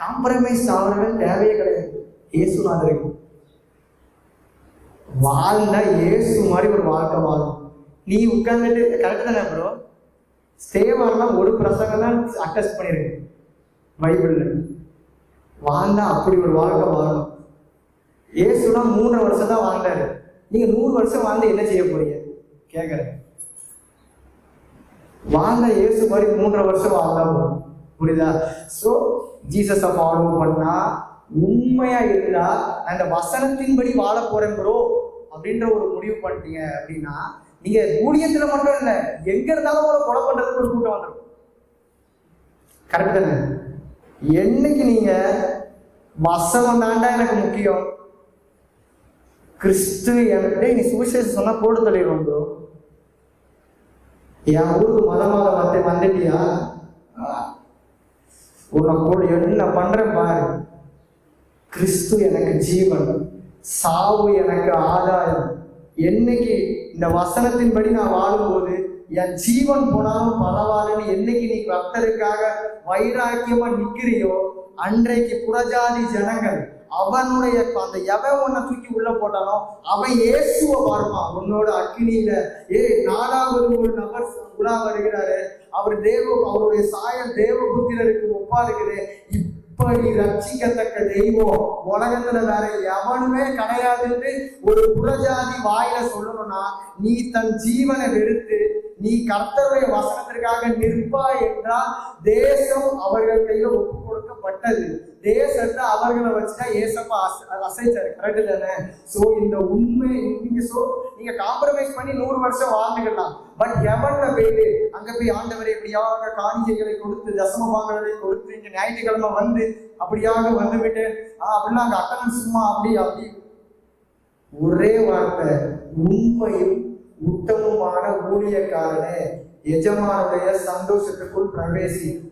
Compromise ஆகிறவன் தேவையே கிடையாது. இயேசுநாதருக்கு வாழ்ந்தா இயேசு மாதிரி ஒரு வாழ்க்கை வாழும். நீ உட்கார்ந்துட்டு கரெக்ட் தானே ப்ரோ? ஸ்டேவான்லாம் ஒரு பிரசங்கம் தான் அட்டஸ்ட் பண்ணிருக்கு பைபிள்ல. வாழ்ந்தா அப்படி ஒரு வாழ்க்கை வாழும். இயேசுனா 3 வருஷம் தான் வாழ்ந்தாரு. நீங்க 100 வருஷம் வாழ்ந்து என்ன செய்ய போறீங்க கேட்கறேன். வாழ்ந்த இயேசு மாதிரி 3 வருஷம் வாழ்ந்தா போதும். புரியுதா? ஸோ ஜீசஸை ஃபாலோ பண்ணா, உண்மையா இருந்தா, அந்த வசனத்தின்படி வாழ போறேன் ப்ரோ அப்படின்ற ஒரு முடிவு பண்ணிட்டீங்க அப்படின்னா, நீங்க ஊழியத்துல மட்டும் இல்லை, எங்க இருந்தாலும் ஒரு கொலை பண்றதுக்கு ஒரு கூட்டம் வந்துடும். கரெக்ட் தானே? என்னைக்கு நீங்க வசனம் தாண்டா எனக்கு முக்கியம், கிறிஸ்து எனக்கு நீ சுவிசேஷம் சொன்னா போட்டு தள்ளிடுவோம் ப்ரோ. என் ஊருக்கு மதமாக வந்துட்டியா, உனக்கு என்ன பண்றேன் பாரு. கிறிஸ்து எனக்கு ஜீவன், சாவு எனக்கு ஆதாயம். என்னைக்கு இந்த வசனத்தின்படி நான் வாழும்போது என் ஜீவன் போனாலும் பரவாயில்லன்னு என்னைக்கு நீ கர்த்தருக்காக வைராக்கியமா நிக்கிறியோ, அன்றைக்கு புறஜாதி ஜனங்கள் அவனுடைய அந்த எவன் உன்னை தூக்கி உள்ள போட்டாலும் அவன் இயேசுவை பார்ப்பான். உன்னோட அக்கினியில 4வது ஒரு நபர் உலா வருகிறாரு, அவருடைய சாயம் தேவபுத்திரருக்கு ஒப்பா இருக்குது. இப்படி ரட்சிக்கத்தக்க தெய்வம் உலகத்துல வேற எவனுமே கிடையாதுன்னு ஒரு புறஜாதி வாயில சொல்லணும்னா, நீ தன் ஜீவனை வெறுத்து நீ கர்த்தருடைய வசனத்திற்காக நிற்பா என்றால், தேசம் அவர்கள் கையில ஒப்பு கொடுக்கப்பட்டது. தேசத்தை அவர்களை வச்சுதான் ஏசப்பா அசைச்சாரு. கரெக்டு தானே? சோ இந்த உண்மை நீங்க காம்ப்ரமைஸ் பண்ணி 100 வருஷம் வாழ்ந்துக்கலாம். பட் எவன்ல போயிட்டு அங்க போய் ஆண்டவரை எப்படியாக காணிக்கைகளை கொடுத்து தசம பாகங்களை கொடுத்து இங்க ஞாயிற்றுக்கிழமை வந்து அப்படியாக வந்துவிட்டு அப்படின்னா அங்க அட்டனன்ஸ் சும்மா அப்படி ஒரே வார்த்தை, உண்மையும் உத்தமமான ஊழியக்காரனே எஜமானுடைய சந்தோஷத்துக்குள் பிரவேசி.